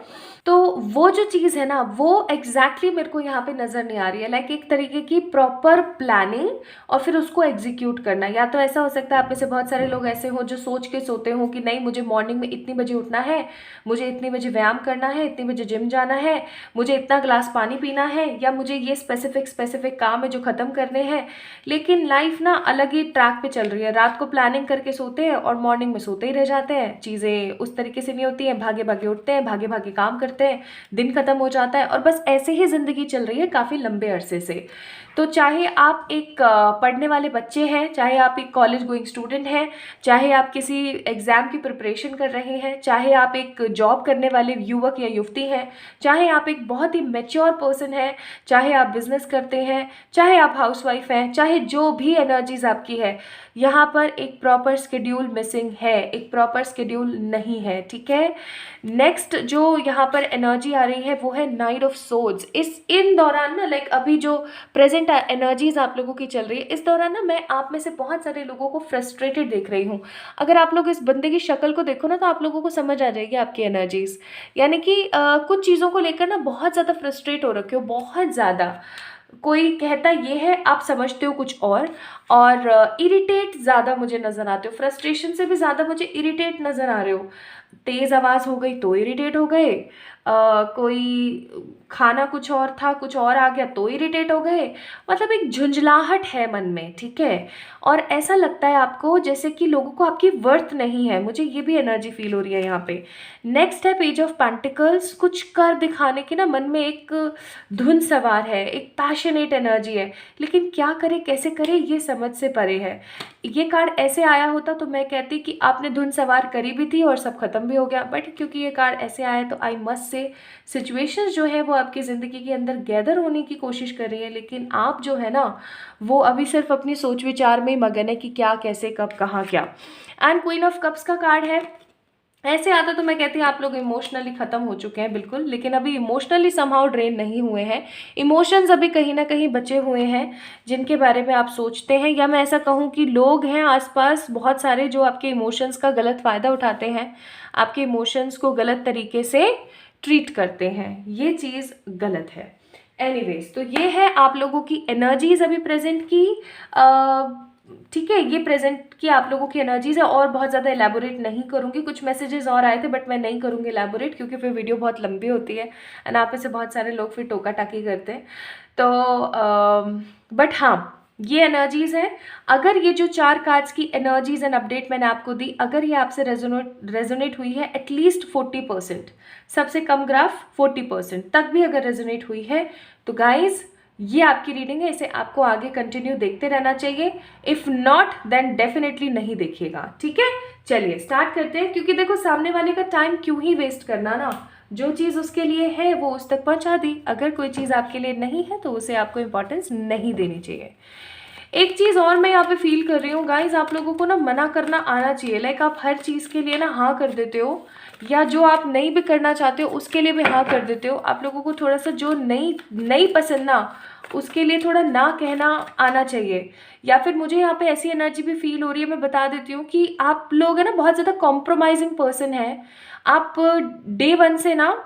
तो वो जो चीज़ है ना वो एग्जैक्टली मेरे को यहाँ पे नज़र नहीं आ रही है। लाइक एक तरीके की प्रॉपर प्लानिंग और फिर उसको एग्जीक्यूट करना। या तो ऐसा हो सकता है आप में से बहुत सारे लोग ऐसे हो जो सोच के सोते हो कि नहीं मुझे मॉर्निंग में इतनी बजे उठना है, मुझे इतनी बजे व्यायाम करना है, इतनी बजे जिम जाना है, मुझे इतना ग्लास पानी पीना है, या मुझे ये स्पेसिफिक काम है जो ख़त्म करने हैं। लेकिन लाइफ ना अलग ही ट्रैक पे चल रही है। रात को प्लानिंग करके सोते हैं और मॉर्निंग में सोते ही रह जाते हैं, चीज़ें उस तरीके से नहीं होती हैं, भागे भागे उठते हैं, भागे भागे काम करते हैं, दिन खत्म हो जाता है और बस ऐसे ही ज़िंदगी चल रही है काफ़ी लंबे अरसे से। तो चाहे आप एक पढ़ने वाले बच्चे हैं, चाहे आप एक कॉलेज गोइंग स्टूडेंट हैं, चाहे आप किसी एग्ज़ाम की प्रिपरेशन कर रहे हैं, चाहे आप एक जॉब करने वाले युवक या युवती हैं, चाहे आप एक बहुत ही मैच्योर पर्सन हैं, चाहे आप बिजनेस करते हैं, चाहे आप हाउसवाइफ हैं, चाहे जो भी एनर्जीज आपकी है, यहाँ पर एक प्रॉपर शेड्यूल मिसिंग है, एक प्रॉपर शेड्यूल नहीं है, ठीक है। नेक्स्ट जो यहाँ पर एनर्जी आ रही है वो है नाइट ऑफ सोर्ड्स। इन दौरान ना लाइक अभी जो प्रेजेंट एनर्जीज आप लोगों की चल रही है, इस दौरान ना मैं आप में से बहुत सारे लोगों को फ्रस्ट्रेटेड देख रही हूँ। अगर आप लोग इस बंदे की शक्ल को देखो ना तो आप लोगों को समझ आ जाएगी आपकी एनर्जीज, यानी कि कुछ चीज़ों को लेकर ना बहुत ज़्यादा फ्रस्ट्रेट हो रखे हो, बहुत ज़्यादा। कोई कहता ये है, आप समझते हो कुछ और इरिटेट ज़्यादा मुझे नज़र आते हो, फ्रस्ट्रेशन से भी ज़्यादा मुझे इरिटेट नज़र आ रहे हो। तेज़ आवाज़ हो गई तो इरिटेट हो गए, कोई खाना कुछ और था कुछ और आ गया तो इरिटेट हो गए, मतलब एक झुंझलाहट है मन में, ठीक है। और ऐसा लगता है आपको जैसे कि लोगों को आपकी वर्थ नहीं है, मुझे ये भी एनर्जी फील हो रही है यहाँ पे। नेक्स्ट है पेज ऑफ पेंटिकल्स। कुछ कर दिखाने की ना मन में एक धुन सवार है, एक पैशनेट एनर्जी है, लेकिन क्या करे कैसे करे ये समझ से परे है। ये कार्ड ऐसे आया होता तो मैं कहती कि आपने धुन सवार करी भी थी और सब खत्म भी हो गया, बट क्योंकि ये कार्ड ऐसे आया तो आई मस्ट से सिचुएशंस जो है वो आपकी ज़िंदगी के अंदर गैदर होने की कोशिश कर रही है, लेकिन आप जो है ना वो अभी सिर्फ अपनी सोच विचार में ही मगन है कि क्या कैसे कब कहाँ क्या। एंड क्वीन ऑफ कप्स का कार्ड है। ऐसे आता तो मैं कहती हूँ आप लोग इमोशनली ख़त्म हो चुके हैं बिल्कुल, लेकिन अभी इमोशनली समहाउ ड्रेन नहीं हुए हैं। इमोशंस अभी कहीं ना कहीं बचे हुए हैं जिनके बारे में आप सोचते हैं, या मैं ऐसा कहूँ कि लोग हैं आसपास बहुत सारे जो आपके इमोशंस का गलत फ़ायदा उठाते हैं, आपके इमोशंस को गलत तरीके से ट्रीट करते हैं। ये चीज़ गलत है। एनीवेज, तो ये है आप लोगों की एनर्जीज अभी प्रेजेंट की, ठीक है। ये प्रेजेंट की आप लोगों की एनर्जीज है और बहुत ज़्यादा एलैबोरेट नहीं करूँगी। कुछ मैसेजेस और आए थे बट मैं नहीं करूँगी एलैबोरेट, क्योंकि फिर वीडियो बहुत लंबी होती है एंड आप में से बहुत सारे लोग फिर टोका टाकी करते हैं। तो बट हाँ, ये एनर्जीज़ है। अगर ये जो 4 कार्ड्स की एनर्जीज एंड अपडेट मैंने आपको दी, अगर ये आपसे रेजोनेट हुई है एटलीस्ट 40%, सबसे कम ग्राफ 40% तक भी अगर रेजोनेट हुई है तो गाइज ये आपकी रीडिंग है, इसे आपको आगे कंटिन्यू देखते रहना चाहिए। इफ़ नॉट देन डेफिनेटली नहीं देखिएगा, ठीक है। चलिए स्टार्ट करते हैं, क्योंकि देखो सामने वाले का टाइम क्यों ही वेस्ट करना ना, जो चीज़ उसके लिए है वो उस तक पहुंचा दी। अगर कोई चीज़ आपके लिए नहीं है तो उसे आपको इम्पोर्टेंस नहीं देनी चाहिए। एक चीज़ और मैं यहाँ पे फील कर रही हूँ गाइज, आप लोगों को ना मना करना आना चाहिए। लाइक आप हर चीज़ के लिए ना हाँ कर देते हो, या जो आप नहीं भी करना चाहते हो उसके लिए भी हाँ कर देते हो। आप लोगों को थोड़ा सा जो नहीं पसंद ना, उसके लिए थोड़ा ना कहना आना चाहिए। या फिर मुझे यहाँ पे ऐसी एनर्जी भी फील हो रही है, मैं बता देती हूँ कि आप लोग है ना बहुत ज़्यादा कॉम्प्रोमाइजिंग पर्सन है। आप डे वन से ना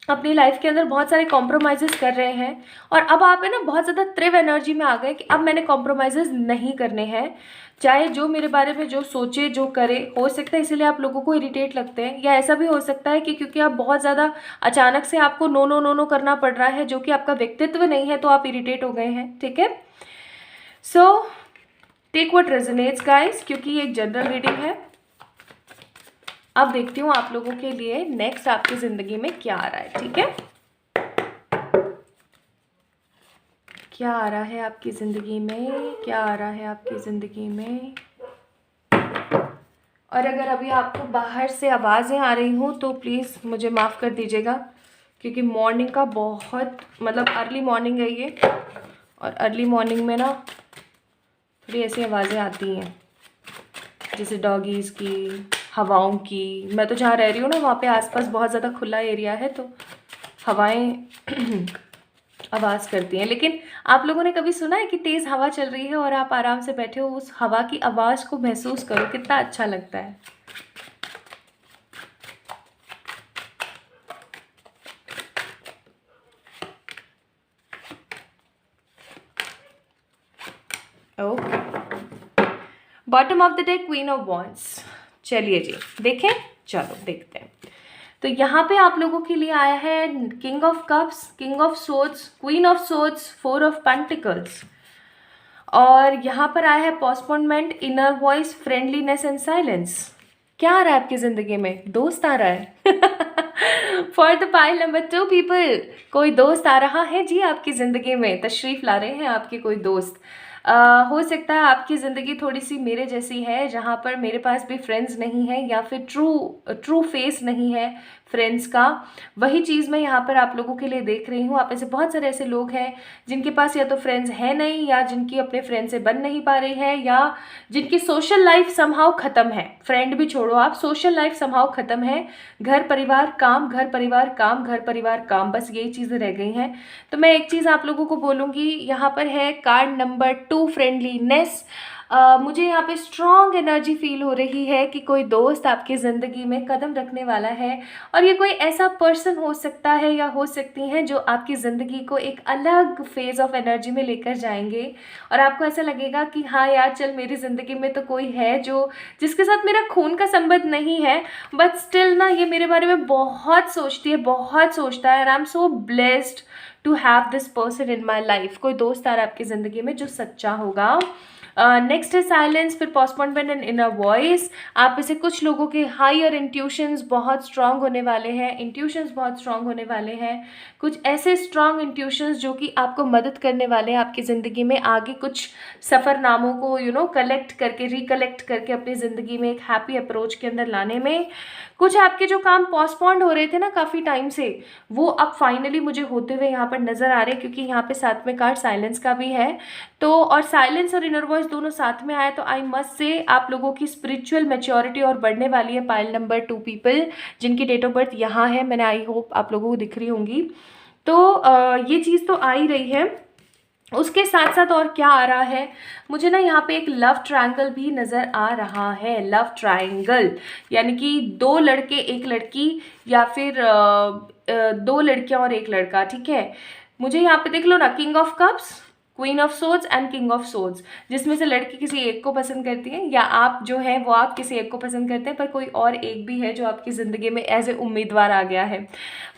अपनी लाइफ के अंदर बहुत सारे कॉम्प्रोमाइज़ेस कर रहे हैं, और अब आप है ना बहुत ज़्यादा त्रिव एनर्जी में आ गए कि अब मैंने कॉम्प्रोमाइज़ेस नहीं करने हैं। चाहे जो मेरे बारे में जो सोचे जो करे, हो सकता है इसीलिए आप लोगों को इरिटेट लगते हैं, या ऐसा भी हो सकता है कि क्योंकि आप बहुत ज़्यादा अचानक से आपको नो नो नो नो करना पड़ रहा है, जो कि आपका व्यक्तित्व नहीं है, तो आप इरिटेट हो गए हैं, ठीक है। So take what resonates guys, क्योंकि ये एक जनरल रीडिंग है। अब देखती हूँ आप लोगों के लिए नेक्स्ट आपकी ज़िंदगी में क्या आ रहा है, ठीक है। क्या आ रहा है आपकी ज़िंदगी में, क्या आ रहा है आपकी ज़िंदगी में। और अगर अभी आपको बाहर से आवाज़ें आ रही हों तो प्लीज़ मुझे माफ़ कर दीजिएगा, क्योंकि मॉर्निंग का बहुत मतलब अर्ली मॉर्निंग है ये, और अर्ली मॉर्निंग में ना थोड़ी ऐसी आवाज़ें आती हैं, जैसे डॉगीज़ की, हवाओं की। मैं तो जहाँ रह रही हूँ ना वहाँ पे आसपास बहुत ज़्यादा खुला एरिया है, तो हवाएं आवाज़ करती हैं। लेकिन आप लोगों ने कभी सुना है कि तेज़ हवा चल रही है और आप आराम से बैठे हो, उस हवा की आवाज़ को महसूस करो, कितना अच्छा लगता है। Okay, bottom of the day queen of wands. चलिए जी देखें, चलो देखते हैं। तो यहाँ पे आप लोगों के लिए आया है king of cups, king of swords, queen of swords, four of pentacles, और यहाँ पर आया है postponement, inner voice, friendliness and silence. क्या आ रहा है आपकी ज़िंदगी में? दोस्त आ रहा है। For the pile number 2 people, कोई दोस्त आ रहा है जी आपकी ज़िंदगी में, तशरीफ़ ला रहे हैं आपके कोई दोस्त। हो सकता है आपकी ज़िंदगी थोड़ी सी मेरे जैसी है, जहाँ पर मेरे पास भी फ्रेंड्स नहीं है, या फिर ट्रू फेस नहीं है फ्रेंड्स का। वही चीज़ मैं यहाँ पर आप लोगों के लिए देख रही हूँ। आप ऐसे बहुत सारे ऐसे लोग हैं जिनके पास या तो फ्रेंड्स है नहीं, या जिनकी अपने फ्रेंड से बन नहीं पा रही है, या जिनकी सोशल लाइफ समहाउ ख़त्म है। फ्रेंड भी छोड़ो आप, सोशल लाइफ समहाउ ख़त्म है। घर परिवार काम, घर परिवार काम, घर परिवार काम, बस यही चीज़ें रह गई हैं। तो मैं एक चीज़ आप लोगों को बोलूँगी, यहाँ पर है कार्ड नंबर 2 फ्रेंडलीनेस। मुझे यहाँ पे स्ट्रॉन्ग एनर्जी फील हो रही है कि कोई दोस्त आपकी ज़िंदगी में कदम रखने वाला है, और ये कोई ऐसा पर्सन हो सकता है या हो सकती हैं जो आपकी ज़िंदगी को एक अलग फेज़ ऑफ एनर्जी में लेकर जाएंगे, और आपको ऐसा लगेगा कि हाँ यार चल, मेरी ज़िंदगी में तो कोई है जो जिसके साथ मेरा खून का संबंध नहीं है, बट स्टिल ना ये मेरे बारे में बहुत सोचती है, बहुत सोचता है, and I am so blessed to have this person in my life. कोई दोस्त आ रहा है आपकी ज़िंदगी में जो सच्चा होगा। नेक्स्ट है साइलेंस, फिर पोस्टपोनमेंट एंड इनर वॉइस। आप इसे कुछ लोगों के हायर इंट्यूशंस बहुत स्ट्रांग होने वाले हैं, इंट्यूशंस बहुत स्ट्रांग होने वाले हैं, कुछ ऐसे स्ट्रांग इंट्यूशंस जो कि आपको मदद करने वाले हैं आपकी ज़िंदगी में आगे कुछ सफ़रनामों को कलेक्ट करके, रिकलेक्ट करके अपनी ज़िंदगी में एक हैप्पी अप्रोच के अंदर लाने में। कुछ आपके जो काम पोस्टपोन्ड हो रहे थे ना काफ़ी टाइम से, वो अब फाइनली मुझे होते हुए यहाँ पर नज़र आ रहे हैं, क्योंकि यहाँ पे साथ में कार्ड साइलेंस का भी है। तो और साइलेंस और इनर वॉइस दोनों साथ में आए, तो आई मस्ट से आप लोगों की स्पिरिचुअल मैच्योरिटी और बढ़ने वाली है। पाइल नंबर 2 पीपल जिनकी डेट ऑफ बर्थ यहाँ है, मैंने आई होप आप लोगों को दिख रही होंगी। तो ये चीज़ तो आ ही रही है। उसके साथ साथ और क्या आ रहा है, मुझे ना यहाँ पे एक लव ट्रायंगल भी नज़र आ रहा है। लव ट्रायंगल यानी कि 2 लड़के 1 लड़की, या फिर 2 लड़कियाँ और 1 लड़का, ठीक है। मुझे यहाँ पे देख लो ना, king of cups, queen of swords and king of swords, जिसमें से लड़की किसी एक को पसंद करती है, या आप जो है वो आप किसी एक को पसंद करते हैं, पर कोई और एक भी है जो आपकी ज़िंदगी में एज ए उम्मीदवार आ गया है।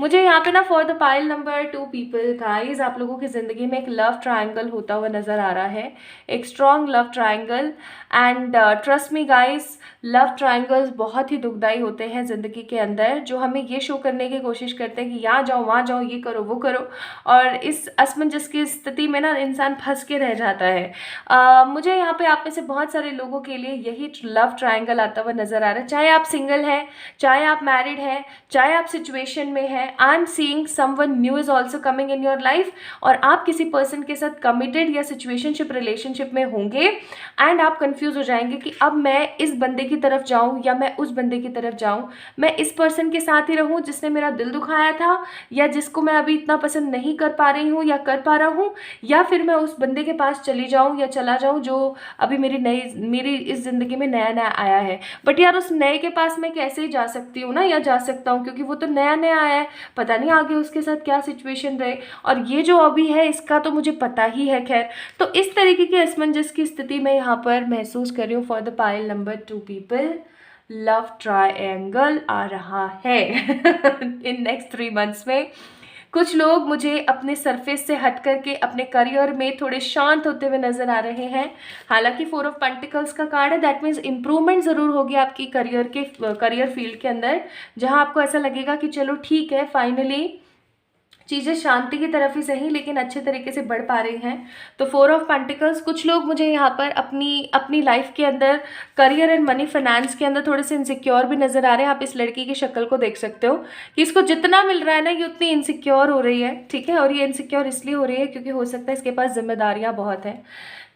मुझे यहाँ पे ना for the pile number 2 people guys, आप लोगों की ज़िंदगी में एक लव ट्रायंगल होता हुआ नज़र आ रहा है, एक strong love triangle. And trust me guys, love triangles बहुत ही दुखदाई होते हैं ज़िंदगी के अंदर, जो हमें ये शो करने की कोशिश करते हैं कि यहाँ जाओ वहाँ जाओ, ये करो वो करो, और इस असमंजस की स्थिति में ना इंसान फंस के रह जाता है। मुझे यहाँ पे आप में से बहुत सारे लोगों के लिए यही लव ट्रायंगल आता हुआ नज़र आ रहा है, चाहे आप सिंगल हैं, चाहे आप मैरिड हैं, चाहे आप सिचुएशन में हैं। I am seeing someone new is also coming in your life, और आप किसी पर्सन के साथ कमिटेड या सिचुएशनशिप रिलेशनशिप में होंगे, एंड आप कंफ्यूज हो जाएंगे कि अब मैं इस बंदे की तरफ जाऊं या मैं उस बंदे की तरफ जाऊं, मैं इस पर्सन के साथ ही रहूं जिसने मेरा दिल दुखाया था, या जिसको मैं अभी इतना पसंद नहीं कर पा रही हूं या कर पा रहा हूं, या फिर मैं उस बंदे के पास चली जाऊं या चला जाऊं जो अभी मेरी इस ज़िंदगी में नया नया आया है। बट यार उस नए के पास मैं कैसे जा सकती हूँ ना, या जा सकता हूँ, क्योंकि वो तो नया नया आया है, पता नहीं आगे उसके साथ क्या सिचुएशन रहे, और ये जो अभी है इसका तो मुझे पता ही है। खैर, तो इस तरीके की असमंजस की स्थिति में यहाँ पर महसूस कर रही हूँ for the pile number 2 people. Love triangle आ रहा है इन नेक्स्ट 3 मंथ्स में। कुछ लोग मुझे अपने सरफेस से हट करके अपने करियर में थोड़े शांत होते हुए नजर आ रहे हैं। हालांकि 4 ऑफ पेंटिकल्स का कार्ड है, दैट मीन्स इम्प्रूवमेंट ज़रूर होगी आपकी करियर फील्ड के अंदर, जहां आपको ऐसा लगेगा कि चलो ठीक है, फाइनली चीज़ें शांति की तरफ ही सही लेकिन अच्छे तरीके से बढ़ पा रही हैं। तो 4 ऑफ पेंटिकल्स, कुछ लोग मुझे यहाँ पर अपनी लाइफ के अंदर करियर एंड मनी फाइनेंस के अंदर थोड़े से इनसिक्योर भी नज़र आ रहे हैं। आप इस लड़की की शक्ल को देख सकते हो कि इसको जितना मिल रहा है ना, ये उतनी इनसिक्योर हो रही है, ठीक है। और ये इनसिक्योर इसलिए हो रही है क्योंकि हो सकता है इसके पास जिम्मेदारियाँ बहुत हैं,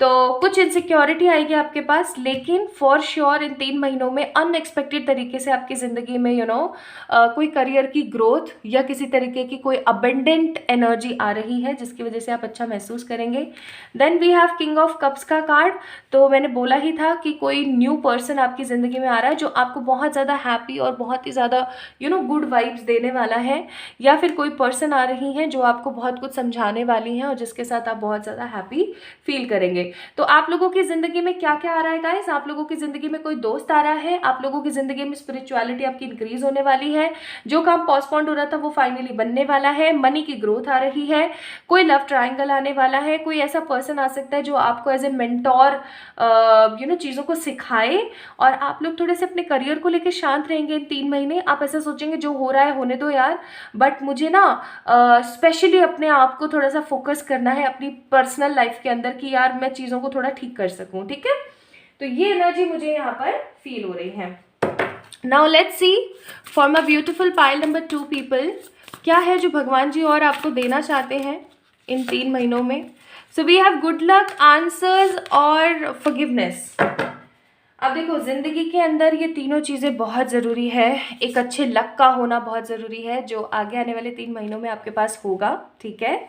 तो कुछ इनसिक्योरिटी आएगी आपके पास, लेकिन फॉर श्योर इन 3 महीनों में अनएक्सपेक्टेड तरीके से आपकी ज़िंदगी में कोई करियर की ग्रोथ या किसी तरीके की कोई अबेंडेंट एनर्जी आ रही है, जिसकी वजह से आप अच्छा महसूस करेंगे। Then we have king of cups का कार्ड। तो मैंने बोला ही था कि कोई न्यू पर्सन आपकी ज़िंदगी में आ रहा है जो आपको बहुत ज़्यादा हैप्पी और बहुत ही ज़्यादा गुड वाइब्स देने वाला है, या फिर कोई पर्सन आ रही हैं जो आपको बहुत कुछ समझाने वाली हैं और जिसके साथ आप बहुत ज़्यादा हैप्पी फील करेंगे। तो आप लोगों की ज़िंदगी में क्या क्या आ रहा है गाइस? आप लोगों की ज़िंदगी में कोई दोस्त आ रहा है, आप लोगों की ज़िंदगी में स्पिरिचुअलिटी आपकी इंक्रीज होने वाली है, जो काम पोस्टपोन्ड हो रहा था वो फाइनली बनने वाला है, मनी की ग्रोथ आ रही है, कोई लव ट्रायंगल आने वाला है, कोई ऐसा पर्सन आ सकता है जो आपको एज ए मेंटोर चीज़ों को सिखाए, और आप लोग थोड़े से अपने करियर को लेकर शांत रहेंगे इन 3 महीने। आप ऐसा सोचेंगे जो हो रहा है होने दो यार, बट मुझे ना स्पेशली अपने आप को थोड़ा सा फोकस करना है अपनी पर्सनल लाइफ के अंदर कि यार मैं चीज़ों को थोड़ा ठीक कर सकूं, ठीक है। तो ये एनर्जी मुझे यहाँ पर फील हो रही है। Now let's see for my beautiful pile number 2 people, क्या है जो भगवान जी और आपको देना चाहते हैं इन 3 महीनों में। So we have good luck, answers और फॉरगिवनेस। अब देखो, ज़िंदगी के अंदर ये तीनों चीज़ें बहुत ज़रूरी है। एक अच्छे लक का होना बहुत ज़रूरी है जो आगे आने वाले 3 महीनों में आपके पास होगा, ठीक है।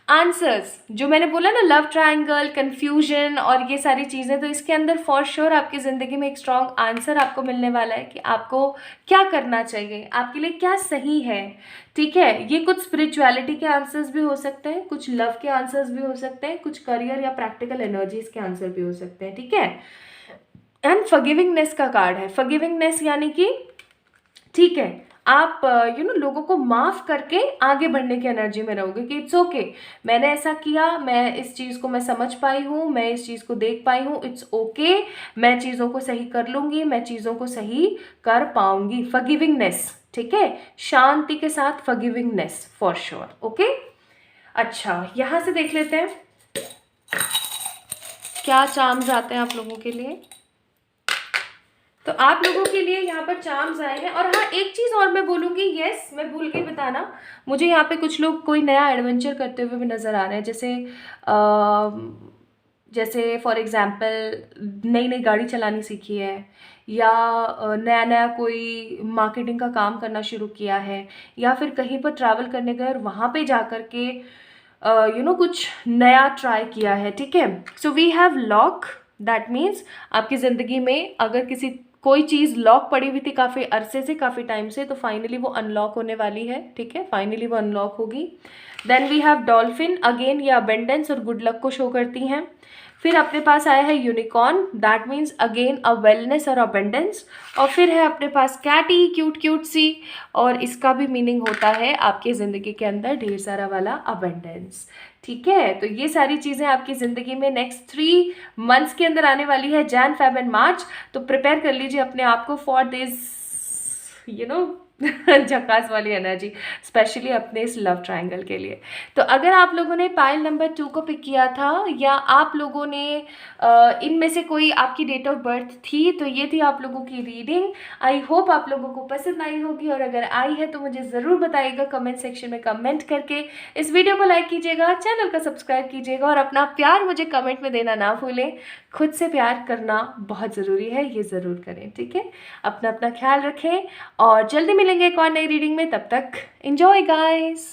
आंसर्स, जो मैंने बोला ना, लव ट्रायंगल, कन्फ्यूजन और ये सारी चीज़ें, तो इसके अंदर फॉर श्योर आपकी ज़िंदगी में एक स्ट्रॉन्ग आंसर आपको मिलने वाला है कि आपको क्या करना चाहिए, आपके लिए क्या सही है, ठीक है। ये कुछ स्पिरिचुअलिटी के आंसर्स भी हो सकते हैं, कुछ लव के आंसर्स भी हो सकते हैं, कुछ करियर या प्रैक्टिकल एनर्जीज के आंसर भी हो सकते हैं, ठीक है। एंड फॉरगिविंगनेस का कार्ड है। फॉरगिविंगनेस यानी कि ठीक है, आप लोगों को माफ़ करके आगे बढ़ने की एनर्जी में रहोगे कि इट्स ओके, मैंने ऐसा किया, मैं इस चीज़ को मैं समझ पाई हूँ, मैं इस चीज़ को देख पाई हूँ, इट्स ओके, मैं चीज़ों को सही कर लूँगी, मैं चीज़ों को सही कर पाऊँगी। फॉरगिविंगनेस, ठीक है, शांति के साथ फॉरगिविंगनेस फॉर श्योर, ओके। अच्छा, यहाँ से देख लेते हैं क्या चार्म्स आते हैं आप लोगों के लिए। तो आप लोगों के लिए यहाँ पर चार्म्स आए हैं। और हाँ, एक चीज़ और मैं बोलूँगी, यस मैं भूल के बताना, मुझे यहाँ पे कुछ लोग कोई नया एडवेंचर करते हुए भी नज़र आ रहे हैं, जैसे फॉर एग्जांपल नई नई गाड़ी चलानी सीखी है, या नया नया कोई मार्केटिंग का काम करना शुरू किया है, या फिर कहीं पर ट्रैवल करने गए और वहाँ पे जा कर के कुछ नया ट्राई किया है, ठीक है। So we have lock, that means आपकी ज़िंदगी में अगर कोई चीज़ लॉक पड़ी हुई थी काफ़ी अरसे से, काफ़ी टाइम से, तो फाइनली वो अनलॉक होने वाली है, ठीक है, फाइनली वो अनलॉक होगी। Then we have dolphin, again ये अबेंडेंस और गुड लक को शो करती हैं। फिर अपने पास आया है unicorn, that means again a wellness और अबेंडेंस। और फिर है अपने पास कैटी, क्यूट क्यूट सी, और इसका भी मीनिंग होता है आपकी ज़िंदगी के अंदर ढेर सारा वाला अबेंडेंस। ठीक है, तो ये सारी चीज़ें आपकी ज़िंदगी में नेक्स्ट 3 मंथ्स के अंदर आने वाली है, जैन फेब एंड मार्च। तो प्रिपेयर कर लीजिए अपने आप को फॉर दिस यू नो झकास वाली एनर्जी, स्पेशली अपने इस लव ट्रायंगल के लिए। तो अगर आप लोगों ने पाइल नंबर 2 को पिक किया था, या आप लोगों ने इनमें से कोई आपकी डेट ऑफ बर्थ थी, तो ये थी आप लोगों की रीडिंग। आई होप आप लोगों को पसंद आई होगी, और अगर आई है तो मुझे ज़रूर बताइएगा कमेंट सेक्शन में कमेंट करके। इस वीडियो को लाइक कीजिएगा, चैनल का सब्सक्राइब कीजिएगा, और अपना प्यार मुझे कमेंट में देना ना भूलें। खुद से प्यार करना बहुत ज़रूरी है, ये ज़रूर करें, ठीक है। अपना अपना ख्याल रखें, और जल्दी मिलेंगे एक और नई रीडिंग में। तब तक एंजॉय गाइस।